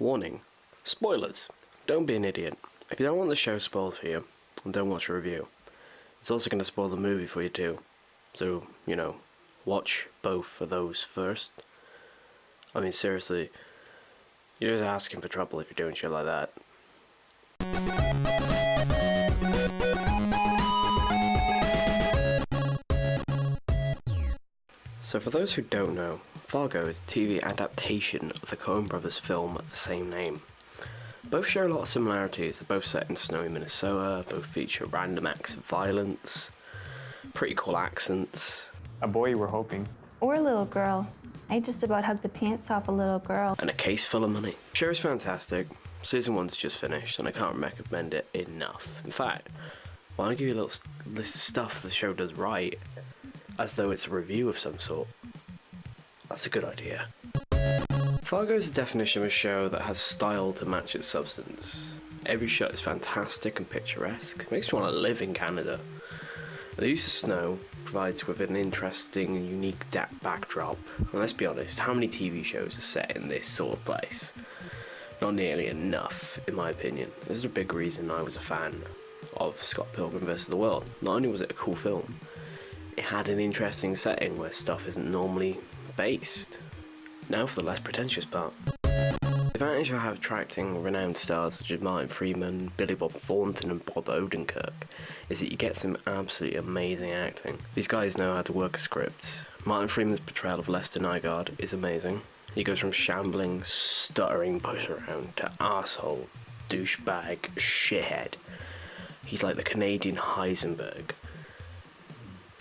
Warning. Spoilers. Don't be an idiot. If you don't want the show spoiled for you, then don't watch a review. It's also going to spoil the movie for you too. So, watch both of those first. I mean, seriously, you're just asking for trouble if you're doing shit like that. So for those who don't know, Fargo is a TV adaptation of the Coen brothers film of the same name. Both share a lot of similarities. They're both set in snowy Minnesota, both feature random acts of violence, pretty cool accents. A boy you were hoping. Or a little girl. I just about hugged the pants off a little girl. And a case full of money. The show is fantastic. Season 1's just finished and I can't recommend it enough. In fact, why don't I give you a little list of stuff the show does right, as though it's a review of some sort. That's a good idea. Fargo is the definition of a show that has style to match its substance. Every shot is fantastic and picturesque. It makes me want to live in Canada. The use of snow provides with an interesting and unique backdrop. And let's be honest, how many TV shows are set in this sort of place? Not nearly enough, in my opinion. This is a big reason I was a fan of Scott Pilgrim vs. the World. Not only was it a cool film, it had an interesting setting where stuff isn't normally based. Now for the less pretentious part. The advantage I have attracting renowned stars such as Martin Freeman, Billy Bob Thornton and Bob Odenkirk is that you get some absolutely amazing acting. These guys know how to work a script. Martin Freeman's portrayal of Lester Nygaard is amazing. He goes from shambling, stuttering push-around to arsehole, douchebag, shithead. He's like the Canadian Heisenberg.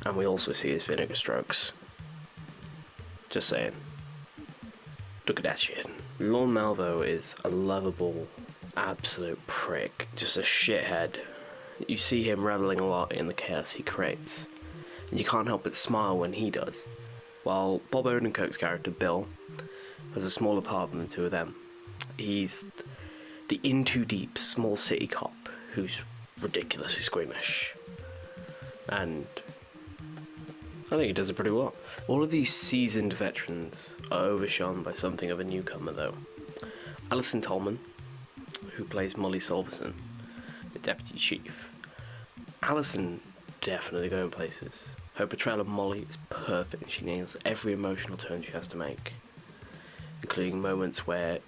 And we also see his vinegar strokes. Just saying. Look at that shit. Lorne Malvo is a lovable, absolute prick. Just a shithead. You see him reveling a lot in the chaos he creates. And you can't help but smile when he does. While Bob Odenkirk's character, Bill, has a smaller part than the two of them. He's the in-too-deep small city cop who's ridiculously squeamish. And I think he does it pretty well. All of these seasoned veterans are overshone by something of a newcomer though. Alison Tolman, who plays Molly Solverson, the deputy chief. Alison definitely going places. Her portrayal of Molly is perfect. She nails every emotional turn she has to make, including moments where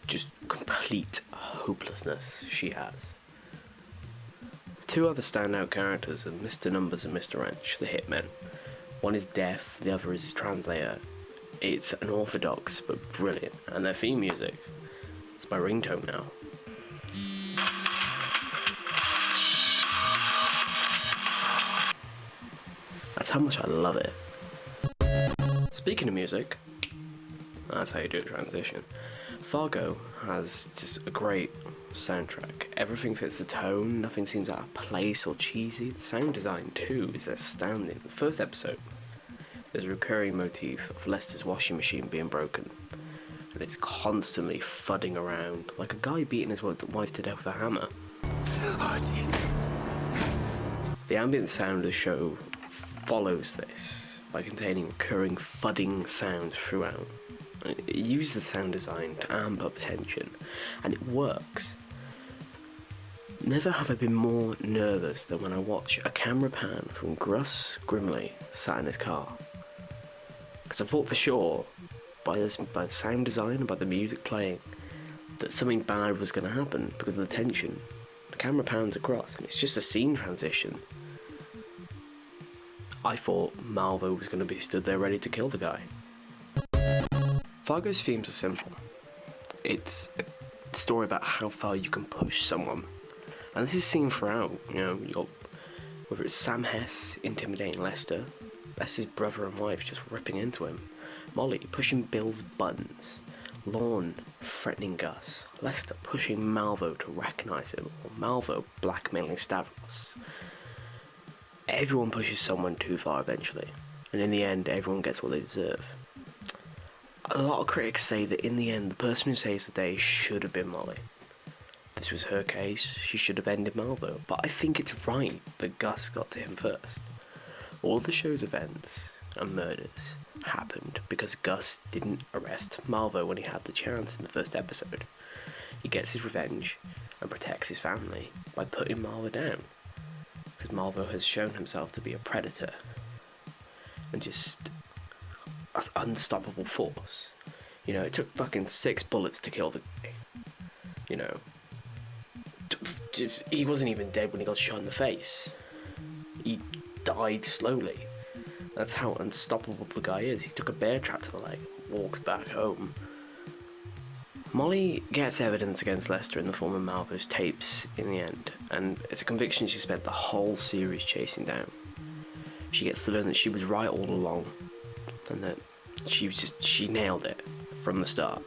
just complete hopelessness she has. Two other standout characters are Mr. Numbers and Mr. Wrench, the hitmen. One is deaf, the other is his translator. It's unorthodox but brilliant, and their theme music, it's my ringtone now. That's how much I love it. Speaking of music, that's how you do a transition. Fargo has just a great soundtrack. Everything fits the tone, nothing seems out of place or cheesy. The sound design too is astounding. The first episode, there's a recurring motif of Lester's washing machine being broken, and it's constantly fudding around like a guy beating his wife to death with a hammer. Oh, Jesus. The ambient sound of the show follows this by containing recurring fudding sounds throughout. It uses the sound design to amp up tension, and it works. Never have I been more nervous than when I watch a camera pan from Gus Grimley sat in his car. Because I thought for sure, by the sound design and by the music playing, that something bad was going to happen because of the tension. The camera pans across, and it's just a scene transition. I thought Malvo was going to be stood there ready to kill the guy. Fargo's themes are simple. It's a story about how far you can push someone. And this is seen throughout, you got, whether it's Sam Hess intimidating Lester, Lester's brother and wife just ripping into him, Molly pushing Bill's buttons, Lorne threatening Gus, Lester pushing Malvo to recognise him, or Malvo blackmailing Stavros. Everyone pushes someone too far eventually, and in the end everyone gets what they deserve. A lot of critics say that in the end, the person who saves the day should have been Molly. This was her case, she should have ended Malvo, but I think it's right that Gus got to him first. All of the show's events and murders happened because Gus didn't arrest Malvo when he had the chance in the first episode. He gets his revenge and protects his family by putting Malvo down, because Malvo has shown himself to be a predator and just an unstoppable force. You know, it took fucking 6 bullets to kill the guy. You know, he wasn't even dead when he got shot in the face. He died slowly. That's how unstoppable the guy is. He took a bear trap to the leg, walked back home. Molly gets evidence against Lester in the form of Malvo's tapes in the end, and it's a conviction she spent the whole series chasing down. She gets to learn that she was right all along, and that she nailed it from the start.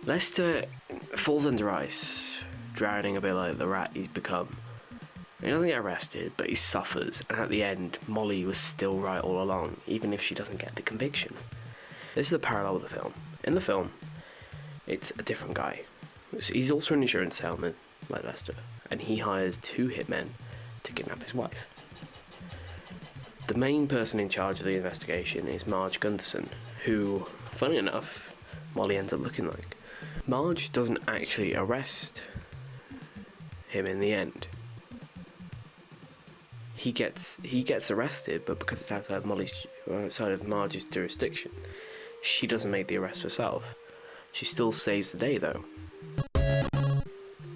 Lester falls under ice, drowning a bit like the rat he's become. He doesn't get arrested, but he suffers, and at the end, Molly was still right all along, even if she doesn't get the conviction. This is a parallel with the film. In the film, it's a different guy. He's also an insurance salesman, like Lester, and he hires 2 hitmen to kidnap his wife. The main person in charge of the investigation is Marge Gunderson, who, funny enough, Molly ends up looking like. Marge doesn't actually arrest him in the end. He gets arrested, but because it's outside of Marge's jurisdiction, she doesn't make the arrest herself. She still saves the day, though.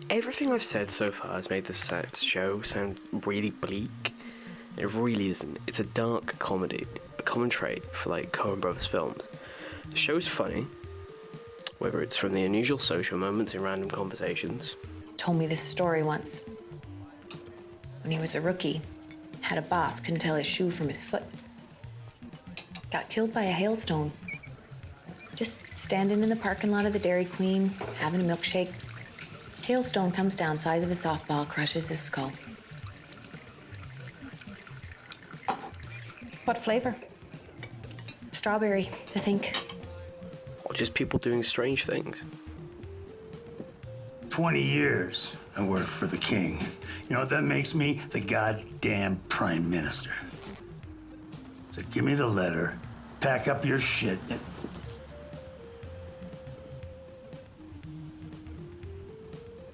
Everything I've said so far has made this show sound really bleak. It really isn't. It's a dark comedy, a common trait for like Coen Brothers films. The show's funny, whether it's from the unusual social moments in random conversations. Told me this story once. When he was a rookie, had a boss, couldn't tell his shoe from his foot. Got killed by a hailstone. Just standing in the parking lot of the Dairy Queen, having a milkshake. Hailstone comes down, size of a softball, crushes his skull. What flavor? Strawberry, I think. Or just people doing strange things. 20 years I worked for the king. You know what that makes me? The goddamn prime minister. So give me the letter, pack up your shit, and...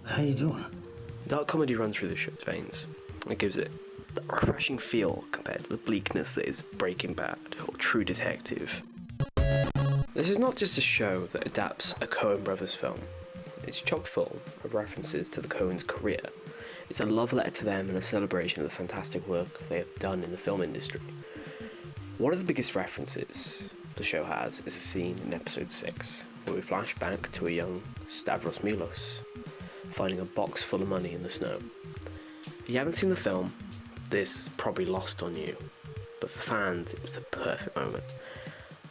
How you doing? Dark comedy runs through the show's veins. It gives it a refreshing feel compared to the bleakness that is Breaking Bad or True Detective. This is not just a show that adapts a Coen Brothers film. It's chock full of references to the Coens' career. It's a love letter to them and a celebration of the fantastic work they have done in the film industry. One of the biggest references the show has is a scene in episode 6, where we flash back to a young Stavros Milos finding a box full of money in the snow. If you haven't seen the film, this is probably lost on you, but for fans, it was a perfect moment.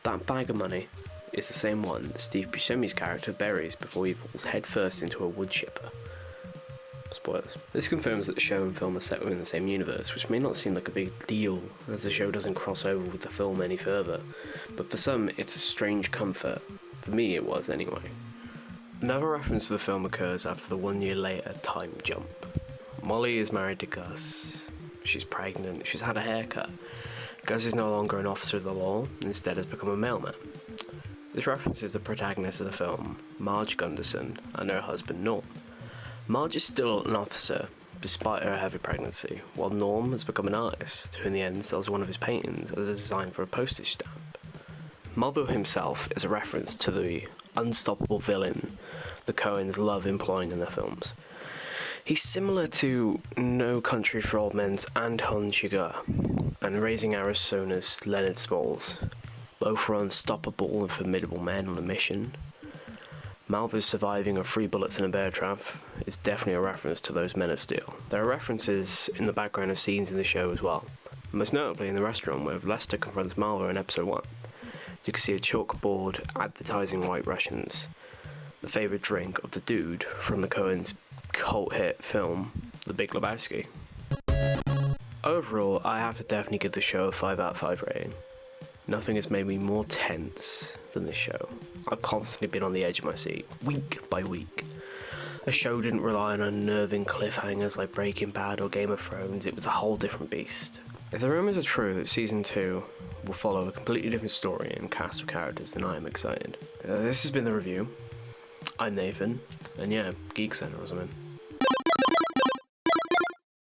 That bag of money is the same one that Steve Buscemi's character buries before he falls headfirst into a wood chipper. Spoilers. This confirms that the show and film are set within the same universe, which may not seem like a big deal, as the show doesn't cross over with the film any further, but for some, it's a strange comfort. For me, it was anyway. Another reference to the film occurs after the 1 year later time jump. Molly is married to Gus. She's pregnant. She's had a haircut. Gus is no longer an officer of the law, instead has become a mailman. This references the protagonist of the film, Marge Gunderson, and her husband Norm. Marge is still an officer, despite her heavy pregnancy, while Norm has become an artist, who in the end sells one of his paintings as a design for a postage stamp. Malvo himself is a reference to the unstoppable villain the Coens love employing in their films. He's similar to No Country for Old Men's Anton Chigurh and Raising Arizona's Leonard Smalls. Both were unstoppable and formidable men on a mission. Malvo's surviving of 3 bullets in a bear trap is definitely a reference to those Men of Steel. There are references in the background of scenes in the show as well, most notably in the restaurant where Lester confronts Malvo in episode 1. You can see a chalkboard advertising White Russians, the favourite drink of the dude from the Coens' cult hit film, The Big Lebowski. Overall, I have to definitely give the show a 5 out of 5 rating. Nothing has made me more tense than this show. I've constantly been on the edge of my seat, week by week. The show didn't rely on unnerving cliffhangers like Breaking Bad or Game of Thrones. It was a whole different beast. If the rumours are true that Season 2 will follow a completely different story and cast of characters, then I am excited. This has been the review. I'm Nathan, and yeah, GeekCentre or something.